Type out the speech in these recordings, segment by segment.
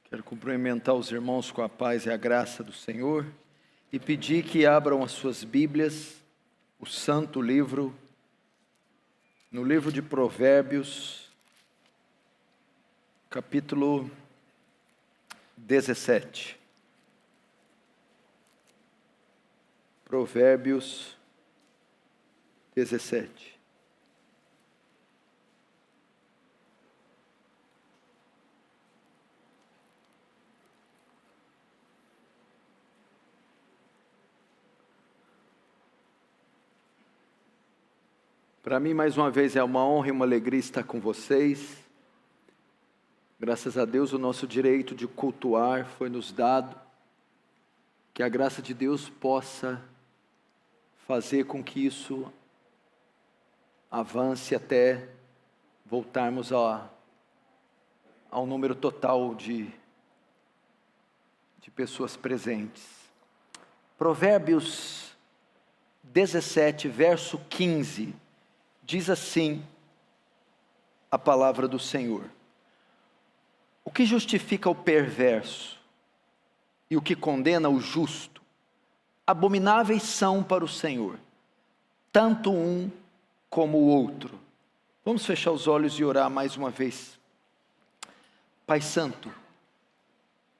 Quero cumprimentar os irmãos com a paz e a graça do Senhor e pedir que abram as suas Bíblias, o santo livro, no livro de Provérbios, capítulo 17. Provérbios 17. Para mim, mais uma vez, é uma honra e uma alegria estar com vocês. Graças a Deus, o nosso direito de cultuar foi nos dado. Que a graça de Deus possa fazer com que isso avance até voltarmos ao número total de pessoas presentes. Provérbios 17, verso 15. Diz assim a palavra do Senhor: o que justifica o perverso e o que condena o justo, abomináveis são para o Senhor, tanto um como o outro. Vamos fechar os olhos e orar mais uma vez. Pai Santo,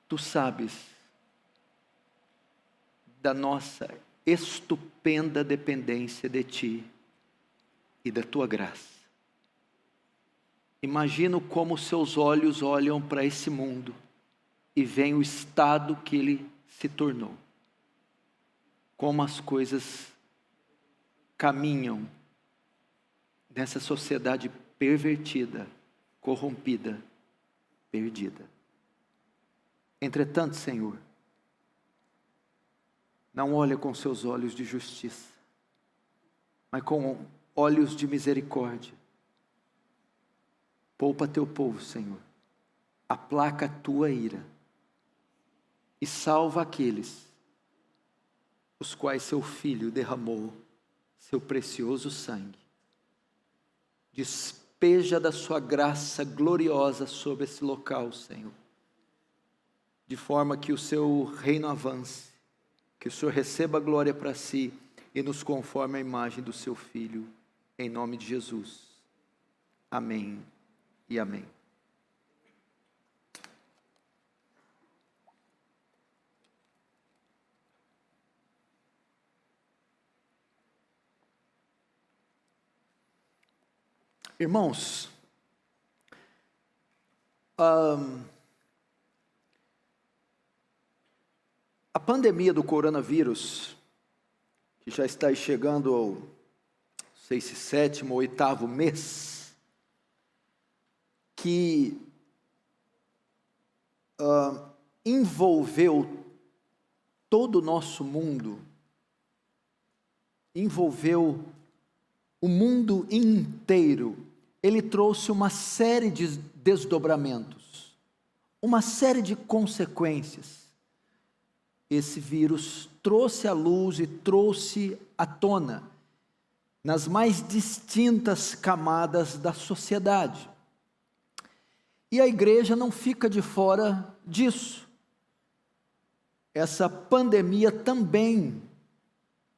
Tu sabes da nossa estupenda dependência de Ti e da Tua graça. Imagino como Seus olhos olham para esse mundo e veem o estado que ele se tornou. Como as coisas caminham nessa sociedade pervertida, corrompida, perdida. Entretanto, Senhor, não olha com Seus olhos de justiça, mas com olhos de misericórdia. Poupa Teu povo, Senhor. Aplaca a Tua ira. E salva aqueles os quais Seu Filho derramou Seu precioso sangue. Despeja da Sua graça gloriosa sobre esse local, Senhor. De forma que o Seu reino avance. Que o Senhor receba a glória para si e nos conforme à imagem do Seu Filho. Em nome de Jesus. Amém e amém. Irmãos, a pandemia do coronavírus, que já está chegando ao sei se 7º ou 8º mês, que envolveu todo o nosso mundo, envolveu o mundo inteiro. Ele trouxe uma série de desdobramentos, uma série de consequências. Esse vírus trouxe à luz e trouxe à tona nas mais distintas camadas da sociedade. E a igreja não fica de fora disso. Essa pandemia também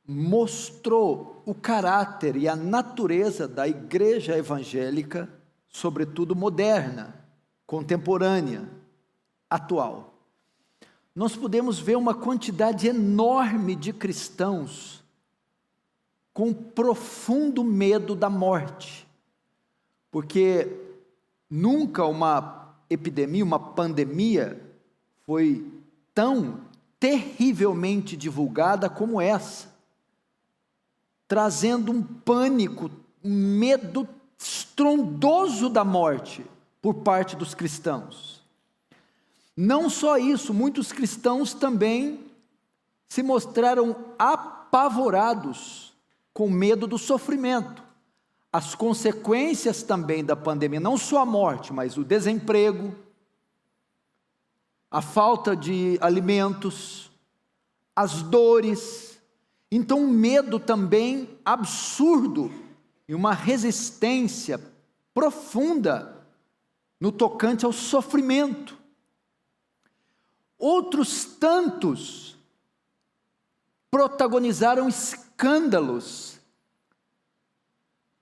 mostrou o caráter e a natureza da igreja evangélica, sobretudo moderna, contemporânea, atual. Nós podemos ver uma quantidade enorme de cristãos com profundo medo da morte, porque nunca uma epidemia, uma pandemia foi tão terrivelmente divulgada como essa, trazendo um pânico, um medo estrondoso da morte por parte dos cristãos. Não só isso, muitos cristãos também se mostraram apavorados com medo do sofrimento. As consequências também da pandemia, não só a morte, mas o desemprego, a falta de alimentos, as dores. Então, um medo também absurdo e uma resistência profunda no tocante ao sofrimento. Outros tantos protagonizaram escândalos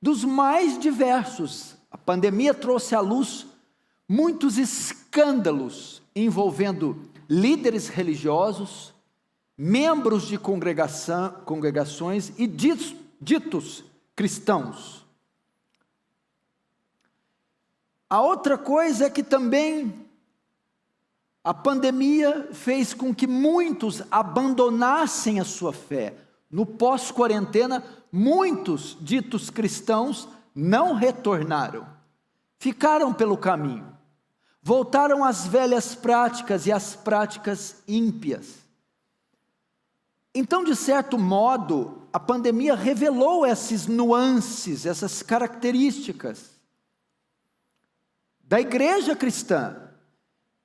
dos mais diversos. A pandemia trouxe à luz muitos escândalos envolvendo líderes religiosos, membros de congregações e ditos cristãos. A outra coisa é que também a pandemia fez com que muitos abandonassem a sua fé. No pós-quarentena, muitos ditos cristãos não retornaram, ficaram pelo caminho, voltaram às velhas práticas e às práticas ímpias. Então, de certo modo, a pandemia revelou essas nuances, essas características da igreja cristã: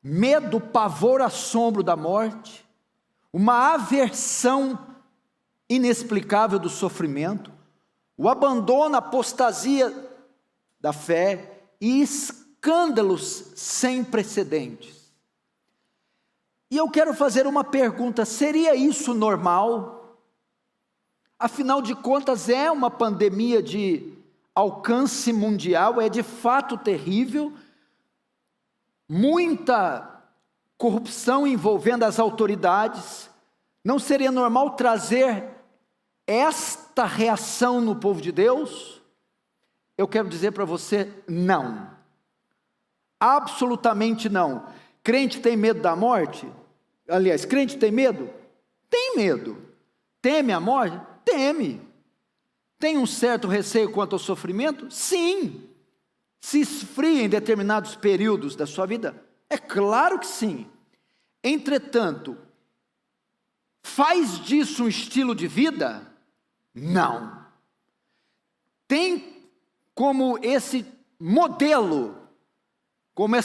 medo, pavor, assombro da morte, uma aversão inexplicável do sofrimento, o abandono, a apostasia da fé e escândalos sem precedentes. E eu quero fazer uma pergunta: seria isso normal? Afinal de contas, é uma pandemia de alcance mundial, é de fato terrível, muita corrupção envolvendo as autoridades. Não seria normal trazer esta reação no povo de Deus? Eu quero dizer para você, não. Absolutamente não. Crente tem medo da morte? Aliás, crente tem medo? Tem medo. Teme a morte? Teme. Tem um certo receio quanto ao sofrimento? Sim. Se esfria em determinados períodos da sua vida? É claro que sim. Entretanto, faz disso um estilo de vida? Não. Tem como esse modelo, como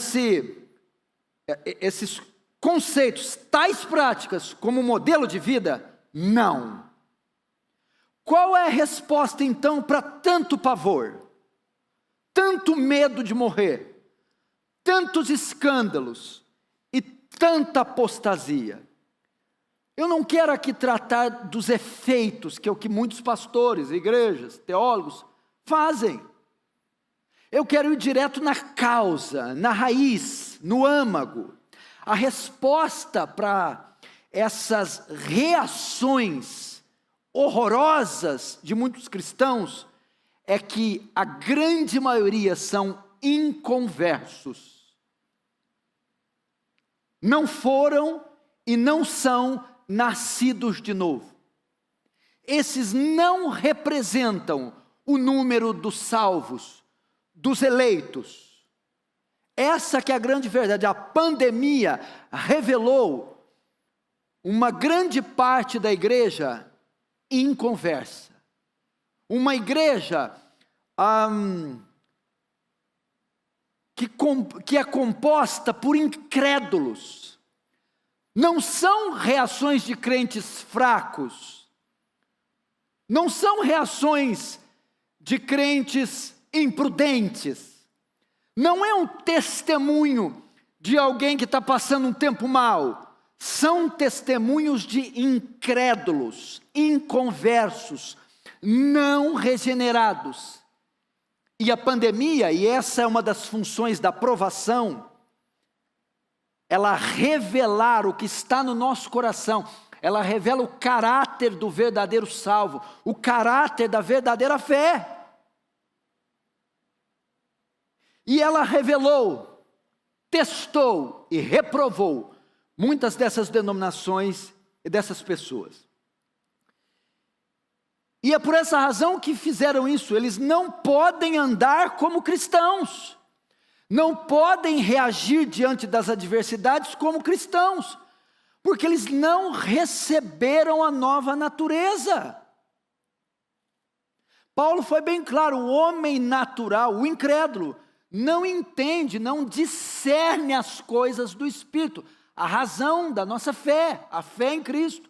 esses conceitos, tais práticas, como modelo de vida? Não. Qual é a resposta então para tanto pavor, tanto medo de morrer, tantos escândalos e tanta apostasia? Eu não quero aqui tratar dos efeitos, que é o que muitos pastores, igrejas, teólogos fazem. Eu quero ir direto na causa, na raiz, no âmago. A resposta para essas reações horrorosas de muitos cristãos é que a grande maioria são inconversos. Não foram e não são nascidos de novo. Esses não representam o número dos salvos, dos eleitos. Essa que é a grande verdade. A pandemia revelou uma grande parte da igreja inconversa. Uma igreja que é composta por incrédulos. Não são reações de crentes fracos. Não são reações de crentes imprudentes. Não é um testemunho de alguém que está passando um tempo mal. São testemunhos de incrédulos, inconversos, não regenerados. E a pandemia, e essa é uma das funções da provação, ela revelar o que está no nosso coração, ela revela o caráter do verdadeiro salvo, o caráter da verdadeira fé. E ela revelou, testou e reprovou muitas dessas denominações e dessas pessoas. E é por essa razão que fizeram isso. Eles não podem andar como cristãos, não podem reagir diante das adversidades como cristãos, porque eles não receberam a nova natureza. Paulo foi bem claro: o homem natural, o incrédulo, não entende, não discerne as coisas do Espírito, a razão da nossa fé, a fé em Cristo,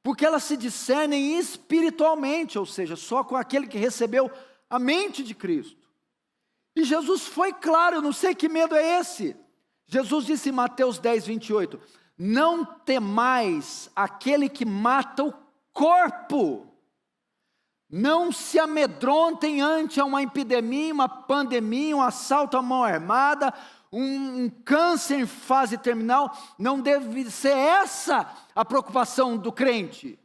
porque elas se discernem espiritualmente, ou seja, só com aquele que recebeu a mente de Cristo. E Jesus foi claro, eu não sei que medo é esse. Jesus disse em Mateus 10, 28, não temais aquele que mata o corpo. Não se amedrontem ante uma epidemia, uma pandemia, um assalto à mão armada, um câncer em fase terminal. Não deve ser essa a preocupação do crente.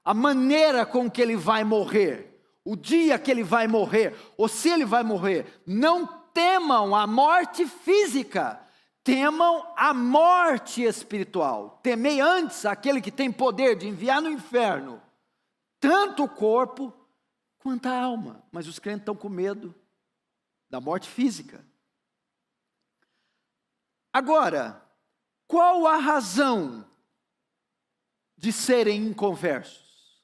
A maneira com que ele vai morrer, o dia que ele vai morrer, ou se ele vai morrer. Não temam a morte física, temam a morte espiritual. Temei antes aquele que tem poder de enviar no inferno tanto o corpo quanto a alma. Mas os crentes estão com medo da morte física. Agora, qual a razão de serem inconversos?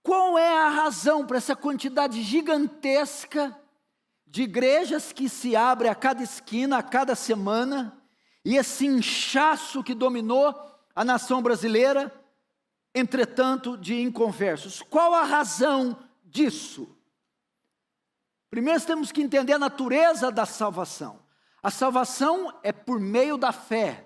Qual é a razão para essa quantidade gigantesca de igrejas que se abre a cada esquina, a cada semana, e esse inchaço que dominou a nação brasileira, entretanto, de inconversos? Qual a razão disso? Primeiro temos que entender a natureza da salvação. A salvação é por meio da fé.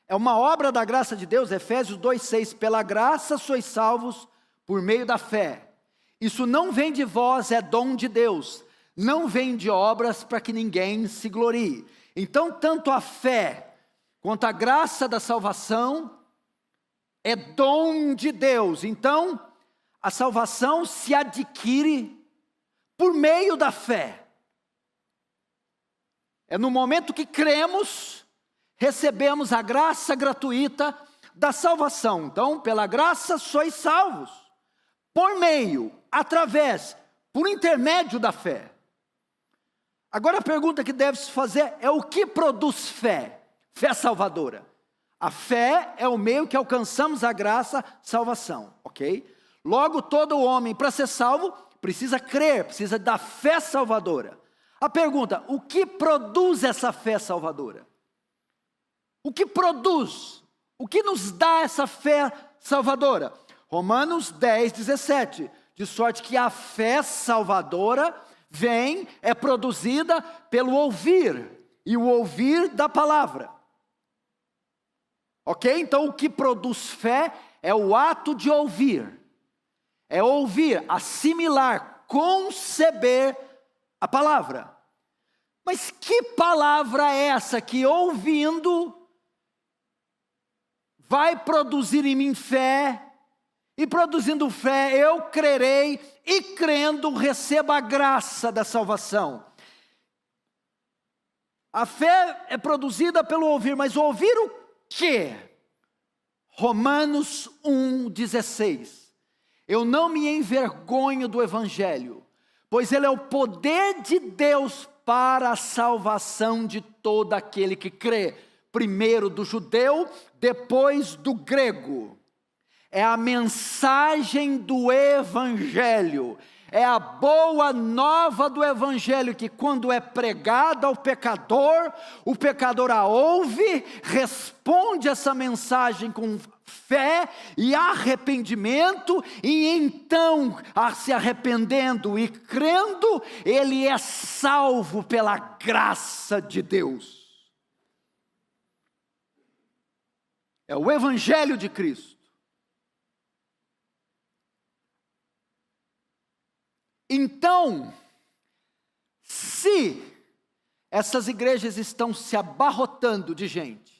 É uma obra da graça de Deus, Efésios 2,6. Pela graça sois salvos por meio da fé. Isso não vem de vós, é dom de Deus. Não vem de obras para que ninguém se glorie. Então, tanto a fé quanto a graça da salvação é dom de Deus. Então, a salvação se adquire por meio da fé. É no momento que cremos, recebemos a graça gratuita da salvação. Então, pela graça sois salvos, por meio, através, por intermédio da fé. Agora a pergunta que deve se fazer é: o que produz fé? Fé salvadora. A fé é o meio que alcançamos a graça, salvação, ok? Logo, todo homem, para ser salvo, precisa crer, precisa da fé salvadora. A pergunta: o que produz essa fé salvadora? O que produz? O que nos dá essa fé salvadora? Romanos 10:17, de sorte que a fé salvadora é produzida pelo ouvir, e o ouvir da palavra. Ok? Então o que produz fé é o ato de ouvir. É ouvir, assimilar, conceber a palavra. Mas que palavra é essa que, ouvindo, vai produzir em mim fé, e produzindo fé eu crerei, e crendo recebo a graça da salvação? A fé é produzida pelo ouvir, mas ouvir o quê? Romanos 1,16. Eu não me envergonho do evangelho, pois ele é o poder de Deus para a salvação de todo aquele que crê, primeiro do judeu, depois do grego. É a mensagem do evangelho, é a boa nova do evangelho, que quando é pregada ao pecador, o pecador a ouve, responde essa mensagem com fé e arrependimento, e então, se arrependendo e crendo, ele é salvo pela graça de Deus. É o evangelho de Cristo. Então, se essas igrejas estão se abarrotando de gente,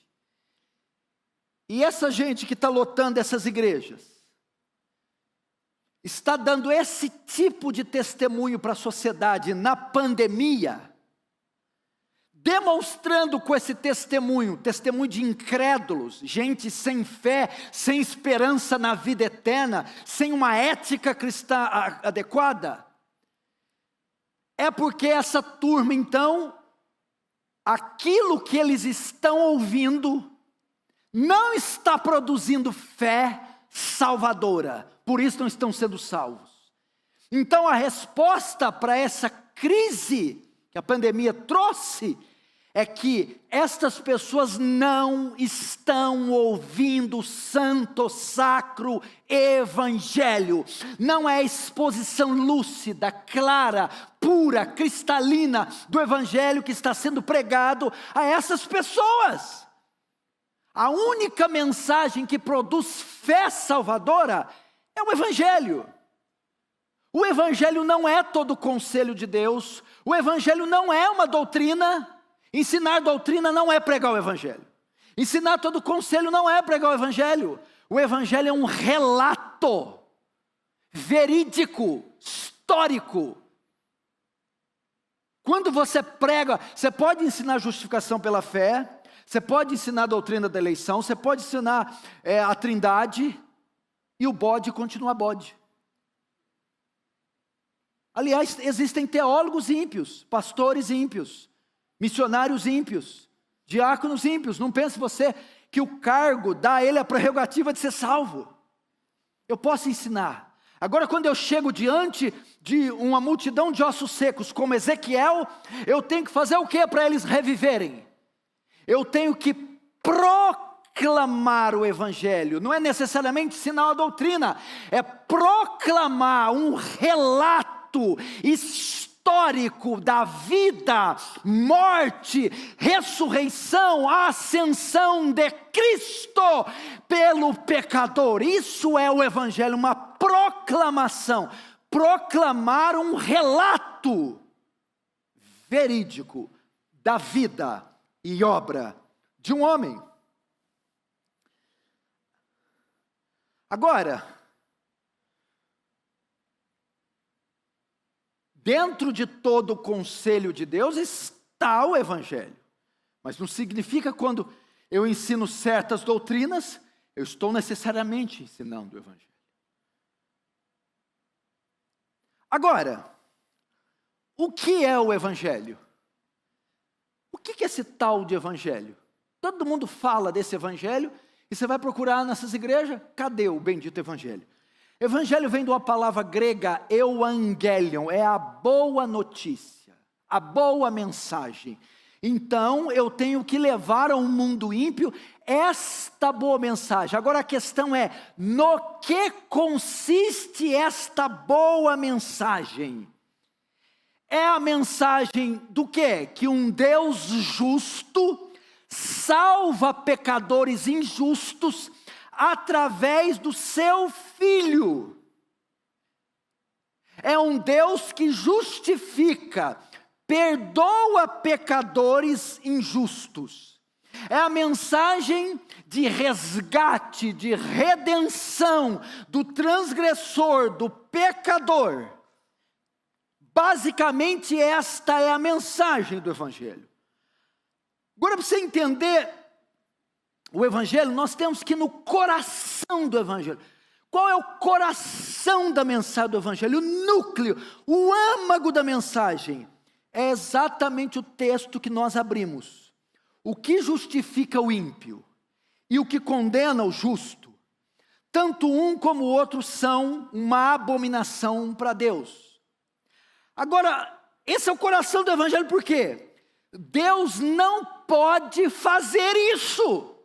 e essa gente que está lotando essas igrejas, está dando esse tipo de testemunho para a sociedade na pandemia, demonstrando com esse testemunho de incrédulos, gente sem fé, sem esperança na vida eterna, sem uma ética cristã adequada, é porque essa turma, então, aquilo que eles estão ouvindo, não está produzindo fé salvadora, por isso não estão sendo salvos. Então a resposta para essa crise que a pandemia trouxe, é que estas pessoas não estão ouvindo o santo, sacro evangelho. Não é a exposição lúcida, clara, pura, cristalina do evangelho que está sendo pregado a essas pessoas. a única mensagem que produz fé salvadora é o Evangelho. O Evangelho não é todo o conselho de Deus, o Evangelho não é uma doutrina. Ensinar doutrina não é pregar o Evangelho. Ensinar todo o conselho não é pregar o Evangelho. O Evangelho é um relato verídico, histórico. Quando você prega, você pode ensinar justificação pela fé, você pode ensinar a doutrina da eleição, você pode ensinar a trindade, e o bode continua bode. Aliás, existem teólogos ímpios, pastores ímpios, missionários ímpios, diáconos ímpios. Não pense você que o cargo dá a ele a prerrogativa de ser salvo. Eu posso ensinar. Agora, quando eu chego diante de uma multidão de ossos secos, como Ezequiel, eu tenho que fazer o que para eles reviverem? Eu tenho que proclamar o Evangelho. Não é necessariamente ensinar uma doutrina, é proclamar um relato histórico da vida, morte, ressurreição, ascensão de Cristo pelo pecador. Isso é o Evangelho, uma proclamação. Proclamar um relato verídico da vida e obra de um homem. Agora, dentro de todo o conselho de Deus está o Evangelho. Mas não significa quando eu ensino certas doutrinas, eu estou necessariamente ensinando o Evangelho. Agora, o que é o Evangelho? O que é esse tal de Evangelho? Todo mundo fala desse Evangelho e você vai procurar nessas igrejas, cadê o bendito Evangelho? Evangelho vem de uma palavra grega, euangelion, é a boa notícia, a boa mensagem. Então eu tenho que levar ao mundo ímpio esta boa mensagem. Agora a questão é, no que consiste esta boa mensagem? É a mensagem do quê? Que um Deus justo salva pecadores injustos através do seu Filho. É um Deus que justifica, perdoa pecadores injustos. É a mensagem de resgate, de redenção do transgressor, do pecador. Basicamente esta é a mensagem do Evangelho. Agora, para você entender o Evangelho, nós temos que ir no coração do Evangelho. Qual é o coração da mensagem do Evangelho? O núcleo, o âmago da mensagem. É exatamente o texto que nós abrimos. O que justifica o ímpio e o que condena o justo, tanto um como o outro são uma abominação para Deus. Agora, esse é o coração do Evangelho, por quê? Deus não pode fazer isso.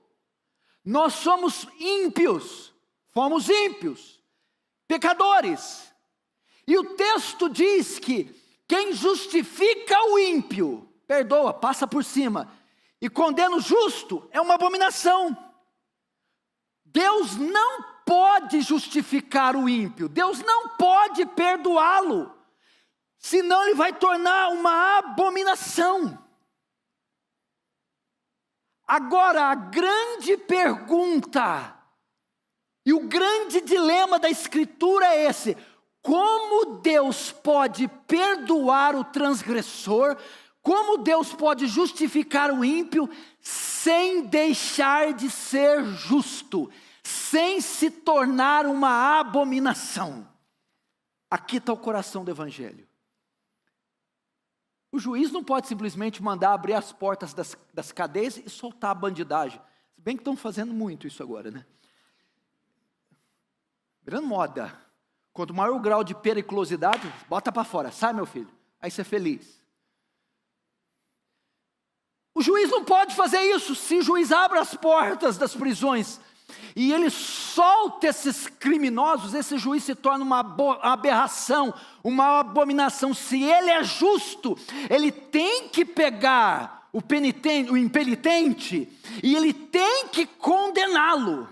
Nós somos ímpios, fomos ímpios, pecadores. E o texto diz que quem justifica o ímpio, perdoa, passa por cima, e condena o justo, é uma abominação. Deus não pode justificar o ímpio, Deus não pode perdoá-lo, senão ele vai tornar uma abominação. Agora, a grande pergunta e o grande dilema da Escritura é esse: como Deus pode perdoar o transgressor, como Deus pode justificar o ímpio sem deixar de ser justo, sem se tornar uma abominação? Aqui está o coração do Evangelho. O juiz não pode simplesmente mandar abrir as portas das cadeias e soltar a bandidagem. Se bem que estão fazendo muito isso agora, né? Virando moda. Quanto maior o grau de periculosidade, bota para fora. Sai, meu filho. Aí você é feliz. O juiz não pode fazer isso. Se o juiz abre as portas das prisões e ele solta esses criminosos, esse juiz se torna uma aberração, uma abominação. Se ele é justo, ele tem que pegar o penitente, o impenitente, e ele tem que condená-lo.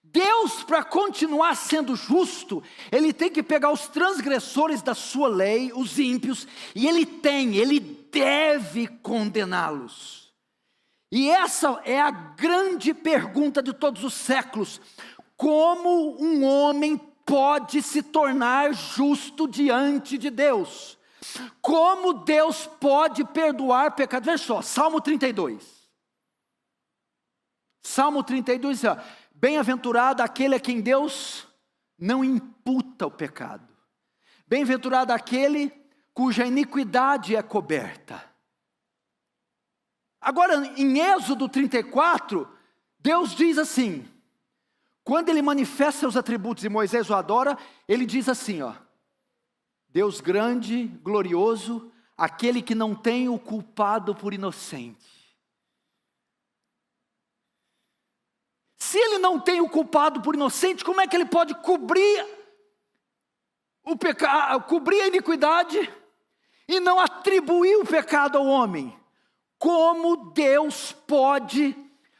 Deus, para continuar sendo justo, ele tem que pegar os transgressores da sua lei, os ímpios, e ele deve condená-los. E essa é a grande pergunta de todos os séculos: como um homem pode se tornar justo diante de Deus? Como Deus pode perdoar pecado? Veja só, Salmo 32. Salmo 32 diz: bem-aventurado aquele a quem Deus não imputa o pecado. Bem-aventurado aquele cuja iniquidade é coberta. Agora, em Êxodo 34, Deus diz assim, quando ele manifesta seus atributos e Moisés o adora, ele diz assim, Deus grande, glorioso, aquele que não tem o culpado por inocente. Se ele não tem o culpado por inocente, como é que ele pode cobrir o pecado, cobrir a iniquidade e não atribuir o pecado ao homem? Como Deus pode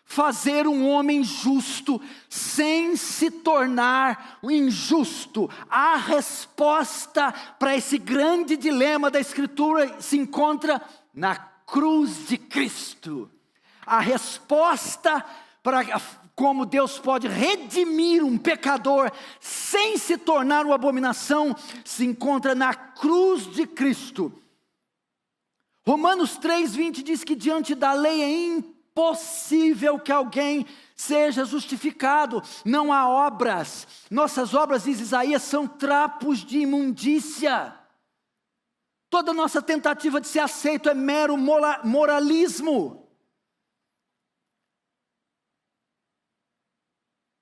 fazer um homem justo sem se tornar injusto? A resposta para esse grande dilema da Escritura se encontra na cruz de Cristo. A resposta para como Deus pode redimir um pecador sem se tornar uma abominação se encontra na cruz de Cristo. Romanos 3:20 diz que diante da lei é impossível que alguém seja justificado. Não há obras. Nossas obras, diz Isaías, são trapos de imundícia. Toda nossa tentativa de ser aceito é mero moralismo.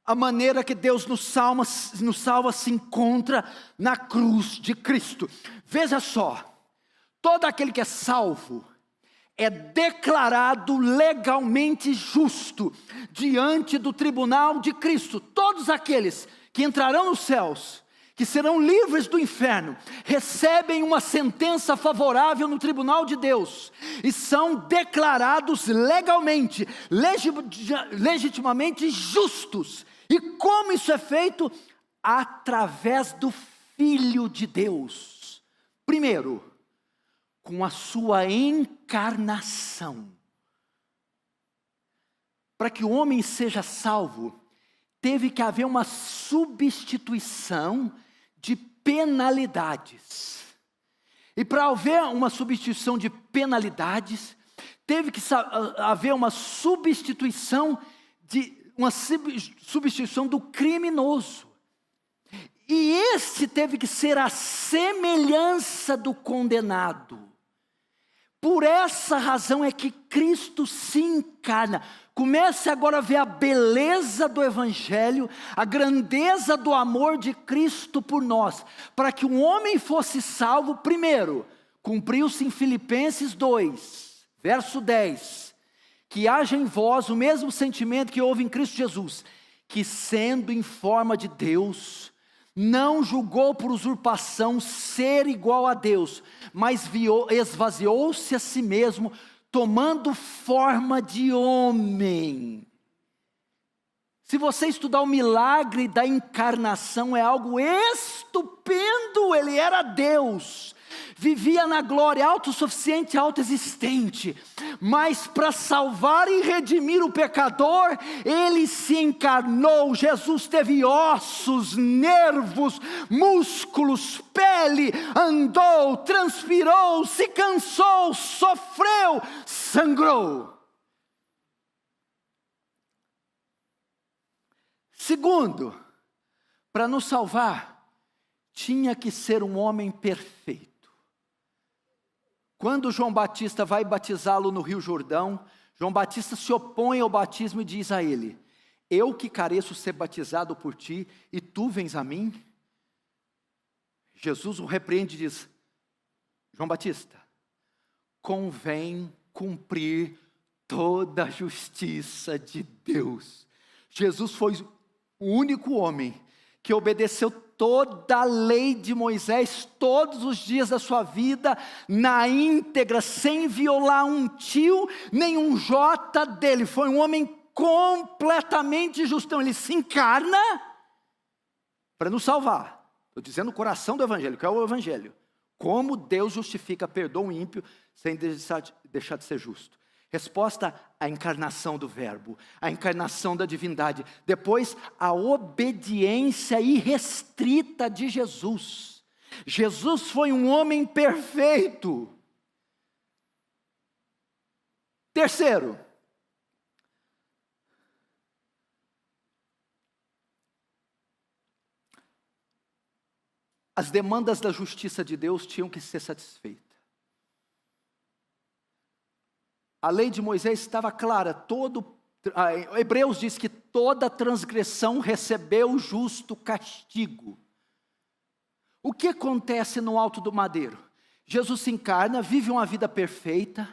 A maneira que Deus nos salva se encontra na cruz de Cristo. Veja só, todo aquele que é salvo é declarado legalmente justo diante do tribunal de Cristo. Todos aqueles que entrarão nos céus, que serão livres do inferno, recebem uma sentença favorável no tribunal de Deus e são declarados legalmente, legitimamente justos. E como isso é feito? Através do Filho de Deus. Primeiro, com a sua encarnação. Para que o homem seja salvo, teve que haver uma substituição de penalidades. E para haver uma substituição de penalidades, teve que haver uma substituição do criminoso. E este teve que ser a semelhança do condenado. Por essa razão é que Cristo se encarna. Comece agora a ver a beleza do Evangelho, a grandeza do amor de Cristo por nós. Para que um homem fosse salvo, primeiro, cumpriu-se em Filipenses 2, verso 10. Que haja em vós o mesmo sentimento que houve em Cristo Jesus, que sendo em forma de Deus, não julgou por usurpação ser igual a Deus, mas esvaziou-se a si mesmo, tomando forma de homem. Se você estudar o milagre da encarnação, é algo estupendo. Ele era Deus, vivia na glória, autossuficiente, autoexistente, mas para salvar e redimir o pecador, ele se encarnou. Jesus teve ossos, nervos, músculos, pele, andou, transpirou, se cansou, sofreu, sangrou. Segundo, para nos salvar, tinha que ser um homem perfeito. Quando João Batista vai batizá-lo no Rio Jordão, João Batista se opõe ao batismo e diz a ele: eu que careço ser batizado por ti, e tu vens a mim? Jesus o repreende e diz: João Batista, convém cumprir toda a justiça de Deus. Jesus foi o único homem que obedeceu toda a lei de Moisés, todos os dias da sua vida, na íntegra, sem violar um tio, nem um jota dele. Foi um homem completamente justo. Então, ele se encarna para nos salvar. Estou dizendo o coração do Evangelho, que é o Evangelho. Como Deus justifica, perdoa o ímpio, sem deixar de ser justo. Resposta, a encarnação do verbo, a encarnação da divindade. Depois, a obediência irrestrita de Jesus. Jesus foi um homem perfeito. Terceiro, as demandas da justiça de Deus tinham que ser satisfeitas. A lei de Moisés estava clara, Hebreus diz que toda transgressão recebeu justo castigo. O que acontece no alto do madeiro? Jesus se encarna, vive uma vida perfeita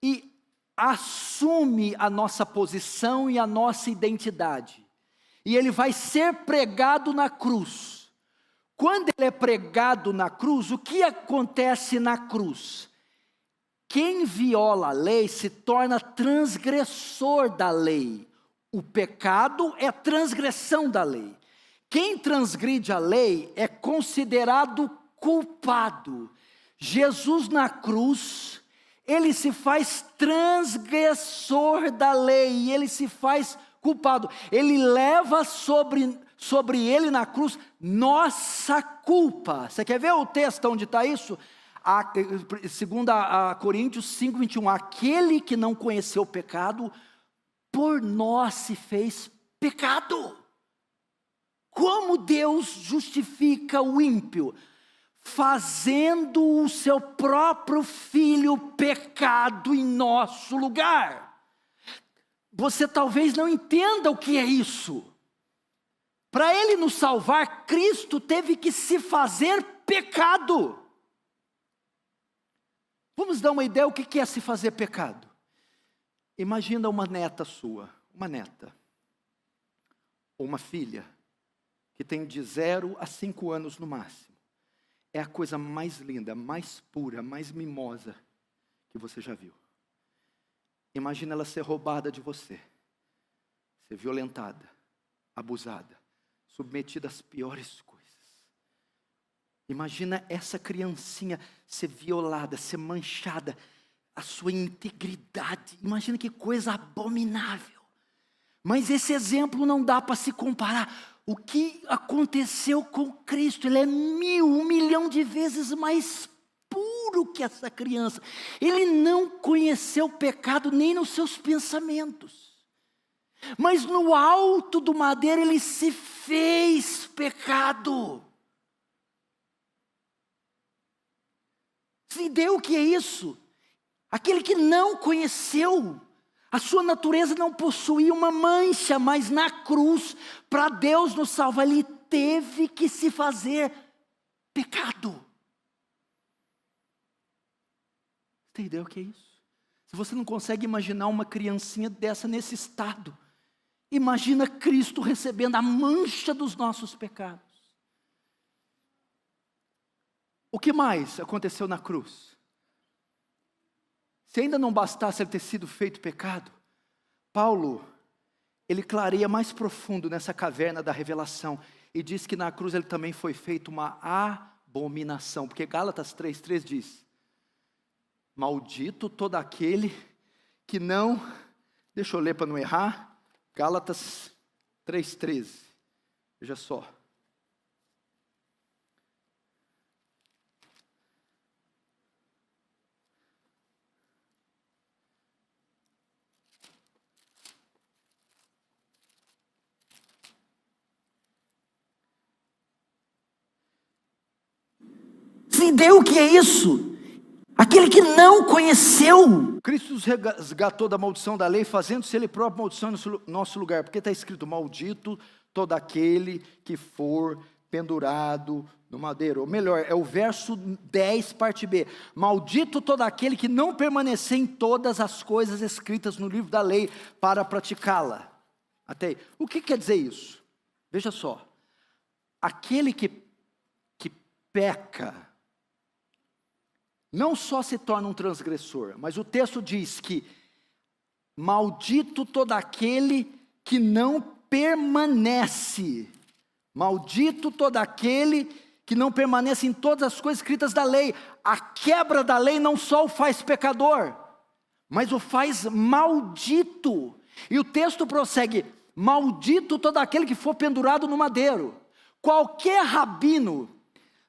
e assume a nossa posição e a nossa identidade. E ele vai ser pregado na cruz. Quando ele é pregado na cruz, o que acontece na cruz? Quem viola a lei se torna transgressor da lei. O pecado é transgressão da lei. Quem transgride a lei é considerado culpado. Jesus na cruz, ele se faz transgressor da lei, ele se faz culpado. Ele leva sobre ele na cruz nossa culpa. Você quer ver o texto onde está isso? Segundo a Coríntios 5:21, aquele que não conheceu o pecado, por nós se fez pecado. Como Deus justifica o ímpio? Fazendo o seu próprio filho pecado em nosso lugar. Você talvez não entenda o que é isso. Para ele nos salvar, Cristo teve que se fazer pecado. Vamos dar uma ideia o que é se fazer pecado. Imagina uma neta sua, uma neta, ou uma filha, que tem de 0 a 5 anos no máximo. É a coisa mais linda, mais pura, mais mimosa que você já viu. Imagina ela ser roubada de você, ser violentada, abusada, submetida às piores coisas. Imagina essa criancinha ser violada, ser manchada, a sua integridade. Imagina que coisa abominável. Mas esse exemplo não dá para se comparar. O que aconteceu com Cristo? Ele é 1 milhão de vezes mais puro que essa criança. Ele não conheceu o pecado nem nos seus pensamentos. Mas no alto do madeiro ele se fez pecado. Você entendeu o que é isso? Aquele que não conheceu, a sua natureza não possuía uma mancha, mas na cruz, para Deus nos salvar, ele teve que se fazer pecado. Você entendeu o que é isso? Se você não consegue imaginar uma criancinha dessa nesse estado, imagina Cristo recebendo a mancha dos nossos pecados. O que mais aconteceu na cruz? Se ainda não bastasse ele ter sido feito pecado, Paulo, ele clareia mais profundo nessa caverna da revelação e diz que na cruz ele também foi feito uma abominação, porque Gálatas 3:3 diz: maldito todo aquele que não, deixa eu ler para não errar, Gálatas 3:13, veja só. Você entendeu o que é isso? Aquele que não conheceu. Cristo nos resgatou da maldição da lei, fazendo-se ele próprio maldição no nosso lugar. Porque está escrito, maldito todo aquele que for pendurado no madeiro. Ou melhor, é o verso 10, parte B. Maldito todo aquele que não permanecer em todas as coisas escritas no livro da lei para praticá-la. Até aí. O que quer dizer isso? Veja só. aquele que peca, não só se torna um transgressor, mas o texto diz que maldito todo aquele que não permanece. Maldito todo aquele que não permanece em todas as coisas escritas da lei. A quebra da lei não só o faz pecador, mas o faz maldito. E o texto prossegue: maldito todo aquele que for pendurado no madeiro. Qualquer rabino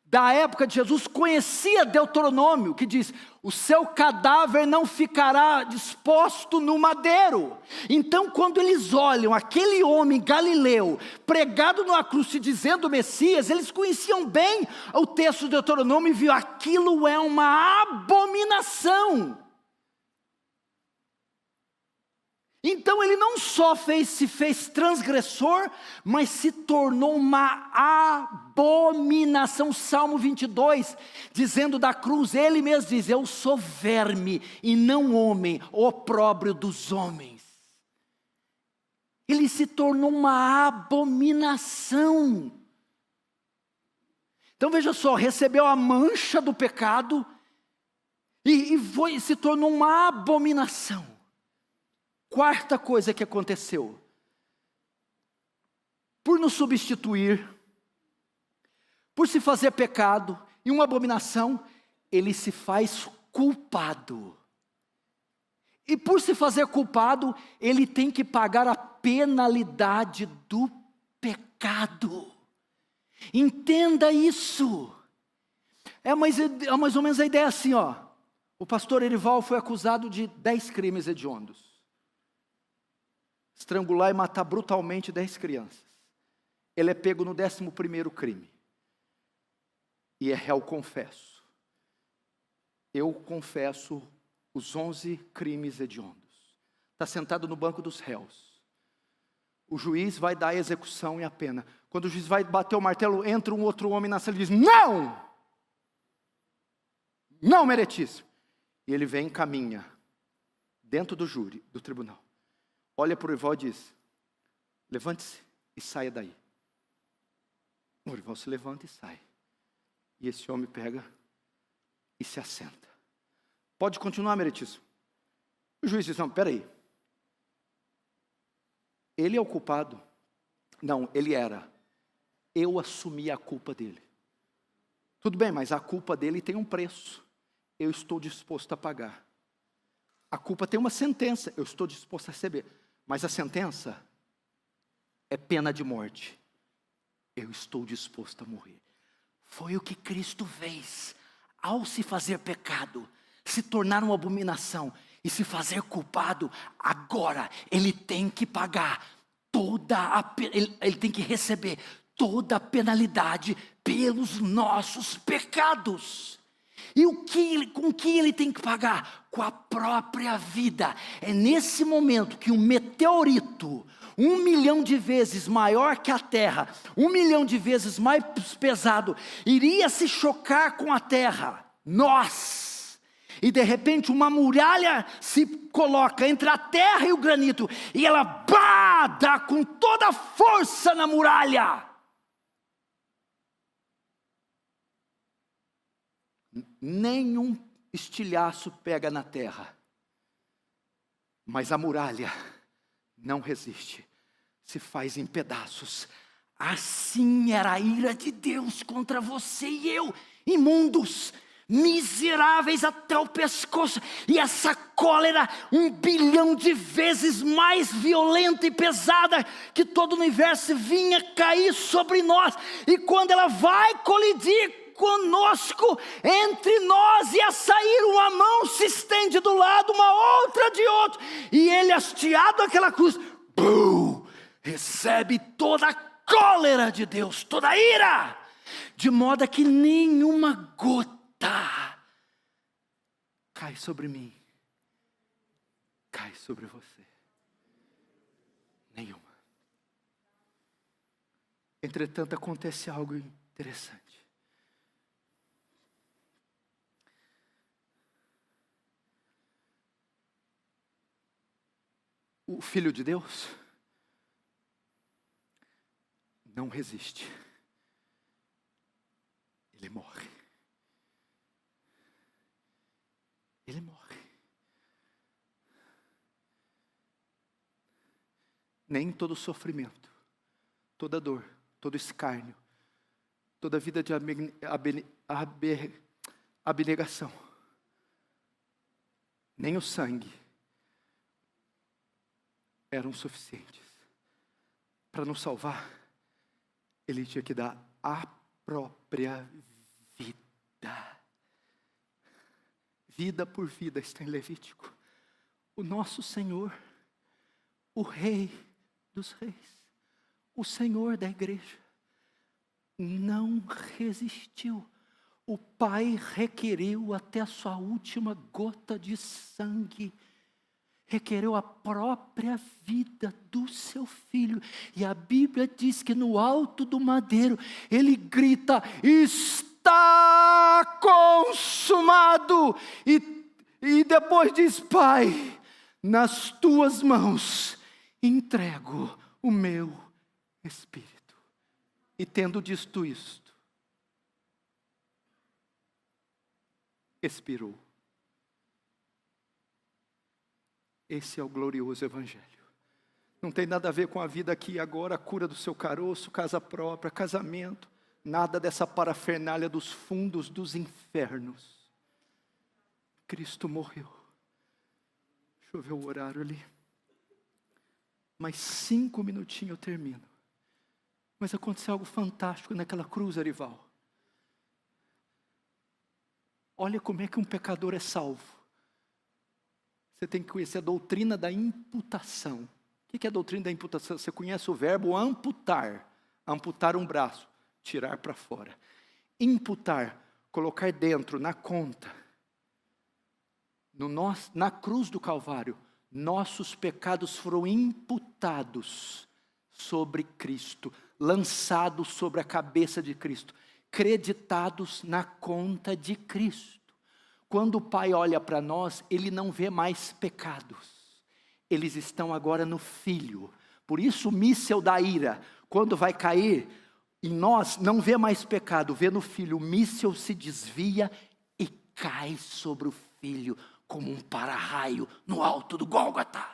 da época de Jesus conhecia Deuteronômio, que diz: o seu cadáver não ficará disposto no madeiro. Então, quando eles olham aquele homem galileu pregado numa cruz se dizendo Messias, eles conheciam bem o texto de Deuteronômio e viu: aquilo é uma abominação. Então ele não só se fez transgressor, mas se tornou uma abominação. Salmo 22, dizendo da cruz, ele mesmo diz: eu sou verme e não homem, opróbrio dos homens. Ele se tornou uma abominação. Então veja só, recebeu a mancha do pecado e se tornou uma abominação. Quarta coisa que aconteceu: por nos substituir, por se fazer pecado e uma abominação, ele se faz culpado. E por se fazer culpado, ele tem que pagar a penalidade do pecado. Entenda isso. É mais ou menos a ideia assim, ó. O pastor Erival foi acusado de 10 crimes hediondos. Estrangular e matar brutalmente 10 crianças. Ele é pego no 11º crime. E é réu confesso. Eu confesso os 11 crimes hediondos. Está sentado no banco dos réus. O juiz vai dar a execução e a pena. Quando o juiz vai bater o martelo, entra um outro homem na sala e diz: não! Não, meritíssimo. E ele vem e caminha dentro do júri, do tribunal. Olha para o Orival e diz: levante-se e saia daí. O Orival se levanta e sai. E esse homem pega e se assenta. Pode continuar, meritíssimo. O juiz diz: não, peraí. Ele é o culpado? Não, ele era. Eu assumi a culpa dele. Tudo bem, mas a culpa dele tem um preço. Eu estou disposto a pagar. A culpa tem uma sentença. Eu estou disposto a receber. Mas a sentença é pena de morte. Eu estou disposto a morrer. Foi o que Cristo fez. Ao se fazer pecado, se tornar uma abominação e se fazer culpado, agora ele tem que pagar ele tem que receber toda a penalidade pelos nossos pecados. E com que ele tem que pagar? Com a própria vida. É nesse momento que um meteorito, 1 milhão de vezes maior que a Terra, 1 milhão de vezes mais pesado, iria se chocar com a Terra, e de repente uma muralha se coloca entre a terra e o granito, e ela dá com toda a força na muralha. Nenhum estilhaço pega na terra, mas a muralha não resiste, se faz em pedaços. Assim era a ira de Deus contra você e eu, imundos, miseráveis até o pescoço. E essa cólera 1 bilhão de vezes mais violenta e pesada que todo o universo vinha cair sobre nós. E quando ela vai colidir conosco, entre nós ia sair uma mão, se estende do lado, uma outra de outro, e ele, hasteado aquela cruz, recebe toda a cólera de Deus, toda a ira, de modo que nenhuma gota cai sobre mim, cai sobre você. Nenhuma. Entretanto, acontece algo interessante. O Filho de Deus não resiste. ele morre. Ele morre. Nem todo sofrimento, toda dor, todo escárnio, toda vida de abnegação, nem o sangue eram suficientes para nos salvar. Ele tinha que dar a própria vida. Vida por vida está em Levítico. O nosso Senhor, o Rei dos Reis, o Senhor da igreja, não resistiu. O Pai requeriu até a sua última gota de sangue, requereu a própria vida do seu filho. E a Bíblia diz que no alto do madeiro, ele grita: está consumado. E depois diz: Pai, nas tuas mãos entrego o meu espírito. E tendo dito isto, expirou. Esse é o glorioso Evangelho. Não tem nada a ver com a vida aqui e agora, a cura do seu caroço, casa própria, casamento, nada dessa parafernália dos fundos dos infernos. Cristo morreu. Deixa eu ver o horário ali. Mais 5 minutinhos eu termino. Mas aconteceu algo fantástico naquela cruz, Arival. Olha como é que um pecador é salvo. Você tem que conhecer a doutrina da imputação. O que é a doutrina da imputação? Você conhece o verbo amputar. Amputar um braço, tirar para fora. Imputar, colocar dentro, na conta. Na cruz do Calvário, nossos pecados foram imputados sobre Cristo, lançados sobre a cabeça de Cristo, creditados na conta de Cristo. Quando o Pai olha para nós, Ele não vê mais pecados, eles estão agora no Filho. Por isso o míssel da ira, quando vai cair em nós, não vê mais pecado, vê no Filho. O míssel se desvia e cai sobre o Filho, como um para-raio no alto do Gólgota.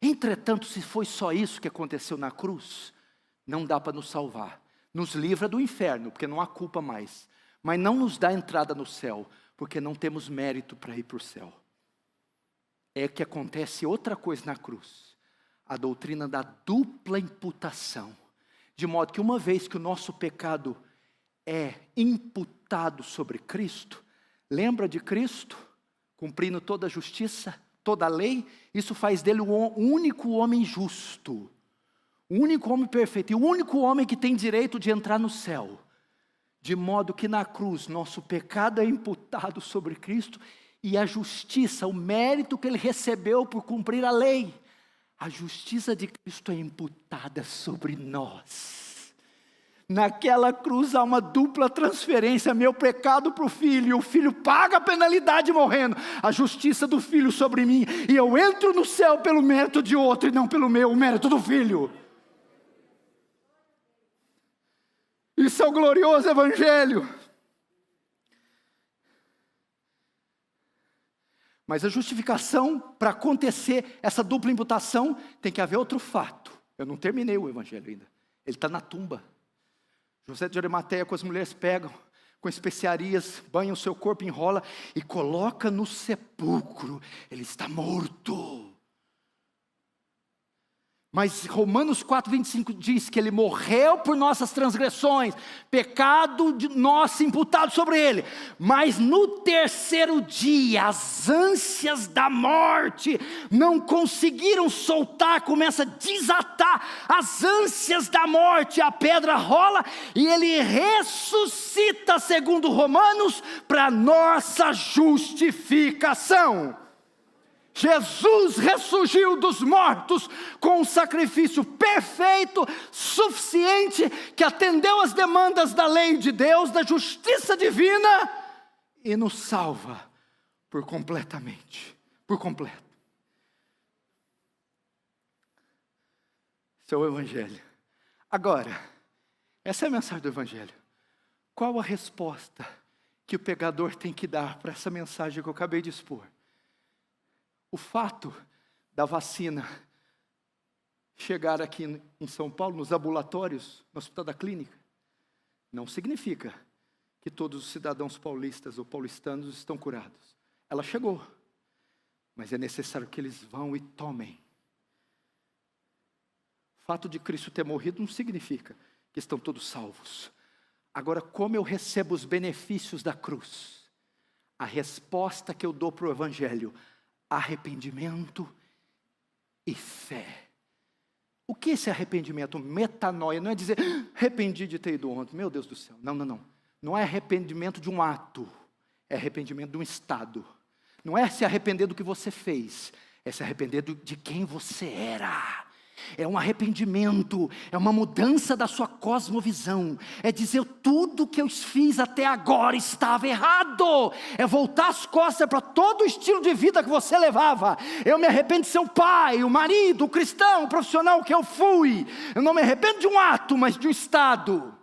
Entretanto, se foi só isso que aconteceu na cruz, não dá para nos salvar. Nos livra do inferno, porque não há culpa mais. Mas não nos dá entrada no céu, porque não temos mérito para ir para o céu. É que acontece outra coisa na cruz. A doutrina da dupla imputação. De modo que uma vez que o nosso pecado é imputado sobre Cristo, lembra de Cristo, cumprindo toda a justiça, toda a lei? Isso faz dele o único homem justo, o único homem perfeito, e o único homem que tem direito de entrar no céu. De modo que na cruz, nosso pecado é imputado sobre Cristo, e a justiça, o mérito que ele recebeu por cumprir a lei, a justiça de Cristo é imputada sobre nós. Naquela cruz há uma dupla transferência, meu pecado para o Filho, e o Filho paga a penalidade morrendo, a justiça do Filho sobre mim, e eu entro no céu pelo mérito de outro, e não pelo meu, o mérito do Filho. Isso é o glorioso Evangelho. Mas a justificação, para acontecer essa dupla imputação, tem que haver outro fato. Eu não terminei o Evangelho ainda. Ele está na tumba. José de Arimateia, com as mulheres pegam, com especiarias, banham o seu corpo, enrola e coloca no sepulcro. Ele está morto. Mas Romanos 4,25 diz que ele morreu por nossas transgressões, pecado de nosso imputado sobre ele. Mas no terceiro dia, as ânsias da morte não conseguiram soltar, começa a desatar as ânsias da morte. A pedra rola e ele ressuscita, segundo Romanos, para nossa justificação. Jesus ressurgiu dos mortos com um sacrifício perfeito, suficiente, que atendeu às demandas da lei de Deus, da justiça divina, e nos salva por completo. Esse é o Evangelho. Agora, essa é a mensagem do Evangelho. Qual a resposta que o pregador tem que dar para essa mensagem que eu acabei de expor? O fato da vacina chegar aqui em São Paulo, nos ambulatórios, no Hospital da Clínica, não significa que todos os cidadãos paulistas ou paulistanos estão curados. Ela chegou, mas é necessário que eles vão e tomem. O fato de Cristo ter morrido não significa que estão todos salvos. Agora, como eu recebo os benefícios da cruz? A resposta que eu dou para o Evangelho: arrependimento e fé. O que é esse arrependimento? Metanoia, não é dizer, arrependi de ter ido ontem, meu Deus do céu. Não, não, não. Não é arrependimento de um ato, é arrependimento de um estado. Não é se arrepender do que você fez, é se arrepender de quem você era. É um arrependimento, é uma mudança da sua cosmovisão. É dizer, tudo que eu fiz até agora estava errado. É voltar as costas para todo o estilo de vida que você levava. Eu me arrependo de ser o pai, o marido, o cristão, o profissional que eu fui. Eu não me arrependo de um ato, mas de um estado.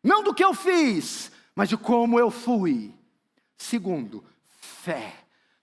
Não do que eu fiz, mas de como eu fui. Segundo, fé.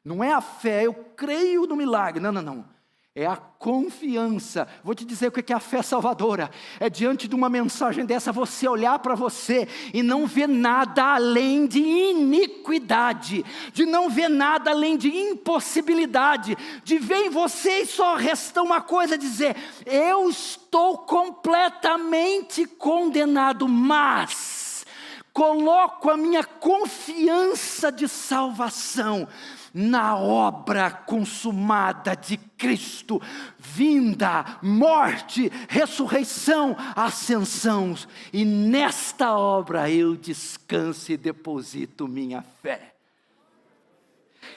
Não é a fé, eu creio no milagre. Não, não, não. É a confiança. Vou te dizer o que é a fé salvadora. É diante de uma mensagem dessa, você olhar para você e não ver nada além de iniquidade, de não ver nada além de impossibilidade, de ver em você e só resta uma coisa, dizer, eu estou completamente condenado, mas coloco a minha confiança de salvação na obra consumada de Cristo, vinda, morte, ressurreição, ascensão, e nesta obra eu descanso e deposito minha fé.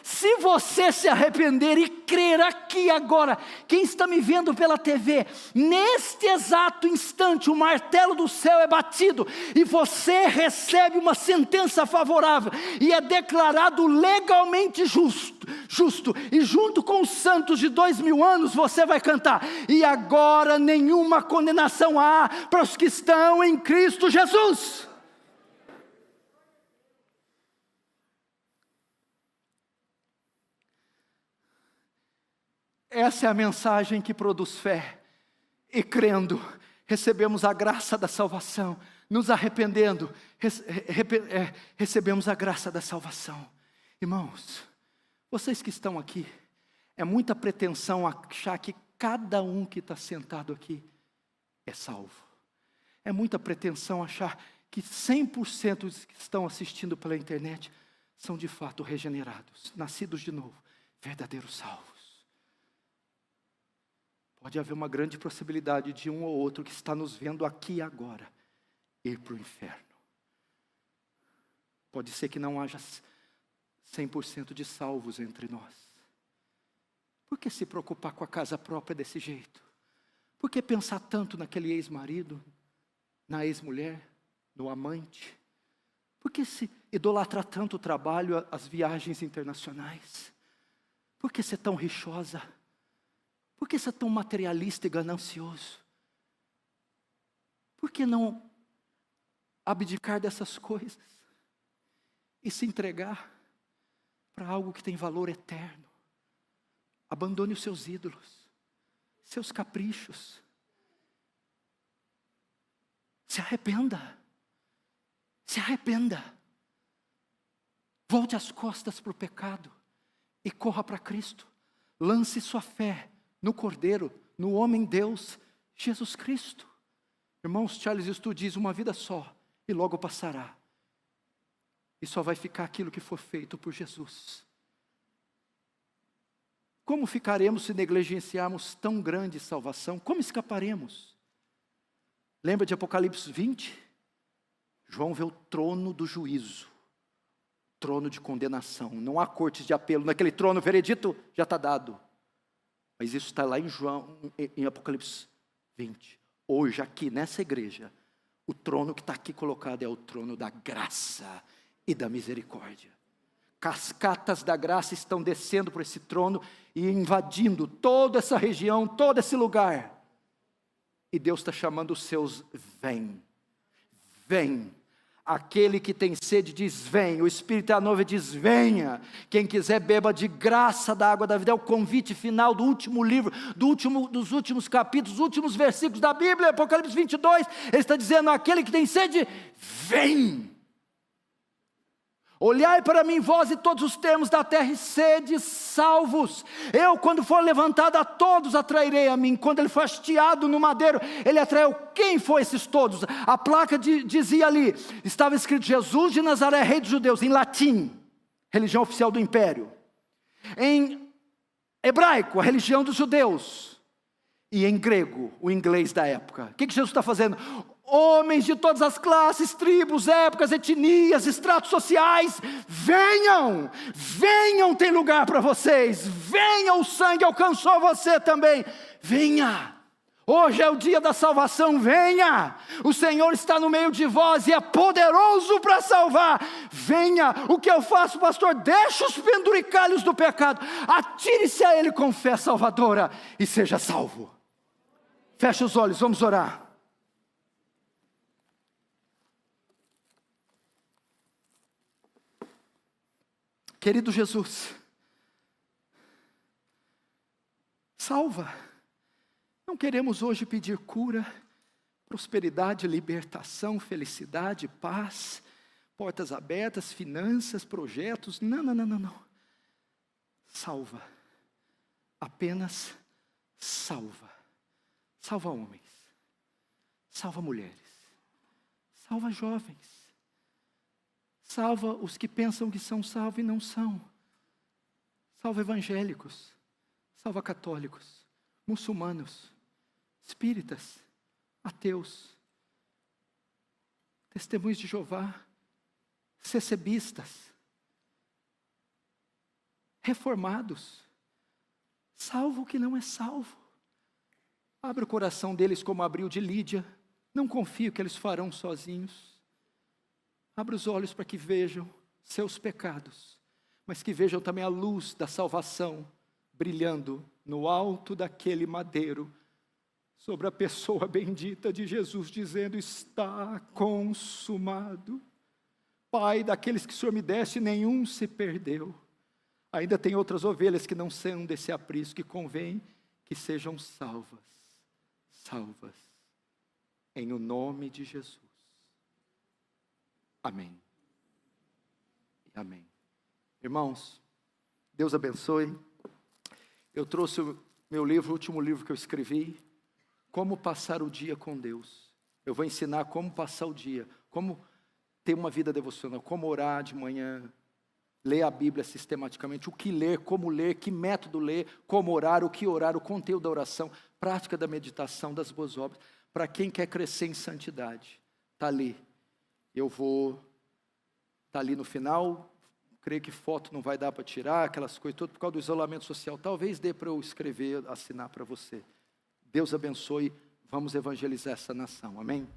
Se você se arrepender e crer aqui agora, quem está me vendo pela TV, neste exato instante o martelo do céu é batido e você recebe uma sentença favorável e é declarado legalmente justo, e junto com os santos de 2000 anos você vai cantar, e agora nenhuma condenação há para os que estão em Cristo Jesus. Essa é a mensagem que produz fé, e crendo, recebemos a graça da salvação, nos arrependendo, recebemos a graça da salvação. Irmãos, vocês que estão aqui, é muita pretensão achar que cada um que está sentado aqui é salvo. É muita pretensão achar que 100% dos que estão assistindo pela internet são de fato regenerados, nascidos de novo, verdadeiros salvos. Pode haver uma grande possibilidade de um ou outro que está nos vendo aqui e agora ir para o inferno. Pode ser que não haja 100% de salvos entre nós. Por que se preocupar com a casa própria desse jeito? Por que pensar tanto naquele ex-marido, na ex-mulher, no amante? Por que se idolatrar tanto o trabalho, as viagens internacionais? Por que ser tão rixosa? Por que ser tão materialista e ganancioso? Por que não abdicar dessas coisas e se entregar para algo que tem valor eterno? Abandone os seus ídolos, seus caprichos. Se arrependa. Se arrependa. Volte as costas para o pecado e corra para Cristo. Lance sua fé no Cordeiro, no homem Deus, Jesus Cristo. Irmãos, Charles Stu diz, uma vida só, e logo passará. E só vai ficar aquilo que for feito por Jesus. Como ficaremos se negligenciarmos tão grande salvação? Como escaparemos? Lembra de Apocalipse 20? João vê o trono do juízo, trono de condenação. Não há cortes de apelo, naquele trono o veredito já está dado. Mas isso está lá em Apocalipse 20. Hoje, aqui nessa igreja, o trono que está aqui colocado é o trono da graça e da misericórdia. Cascatas da graça estão descendo por esse trono e invadindo toda essa região, todo esse lugar. E Deus está chamando os seus, vem, vem. Aquele que tem sede diz: vem. O Espírito é a noiva, diz: venha. Quem quiser beba de graça da água da vida. É o convite final do último livro, dos últimos capítulos, dos últimos versículos da Bíblia, Apocalipse 22. Ele está dizendo: aquele que tem sede, vem. Olhai para mim, vós e todos os termos da terra, e sede salvos. Eu, quando for levantado, a todos atrairei a mim. Quando ele foi hasteado no madeiro, ele atraiu. Quem foi esses todos? A placa dizia ali, estava escrito: Jesus de Nazaré, rei dos judeus, em latim, religião oficial do império. Em hebraico, a religião dos judeus. E em grego, o inglês da época. O que Jesus está fazendo? Homens de todas as classes, tribos, épocas, etnias, estratos sociais, venham, venham, tem lugar para vocês, venham, o sangue alcançou você também, venha, hoje é o dia da salvação, venha, o Senhor está no meio de vós e é poderoso para salvar, venha. O que eu faço, pastor? Deixa os penduricalhos do pecado, atire-se a Ele com fé salvadora e seja salvo. Feche os olhos, vamos orar. Querido Jesus, salva. Não queremos hoje pedir cura, prosperidade, libertação, felicidade, paz, portas abertas, finanças, projetos. Não. Salva. Apenas salva. Salva homens. Salva mulheres. Salva jovens. Salva os que pensam que são salvos e não são. Salva evangélicos. Salva católicos. Muçulmanos. Espíritas. Ateus. Testemunhos de Jeová. Cecebistas. Reformados. Salva o que não é salvo. Abre o coração deles como abriu de Lídia. Não confio que eles farão sozinhos. Abra os olhos para que vejam seus pecados, mas que vejam também a luz da salvação brilhando no alto daquele madeiro, sobre a pessoa bendita de Jesus, dizendo: está consumado. Pai, daqueles que o Senhor me deste, nenhum se perdeu. Ainda tem outras ovelhas que não são desse aprisco, que convém que sejam salvas, em o nome de Jesus. Amém. Amém. Irmãos, Deus abençoe. Eu trouxe o meu livro, o último livro que eu escrevi, Como Passar o Dia com Deus. Eu vou ensinar como passar o dia, como ter uma vida devocional, como orar de manhã, ler a Bíblia sistematicamente, o que ler, como ler, que método ler, como orar, o conteúdo da oração, prática da meditação, das boas obras, para quem quer crescer em santidade. Está ali. Eu vou estar ali no final, creio que foto não vai dar para tirar, aquelas coisas todas, por causa do isolamento social. Talvez dê para eu escrever, assinar para você. Deus abençoe, vamos evangelizar essa nação, amém?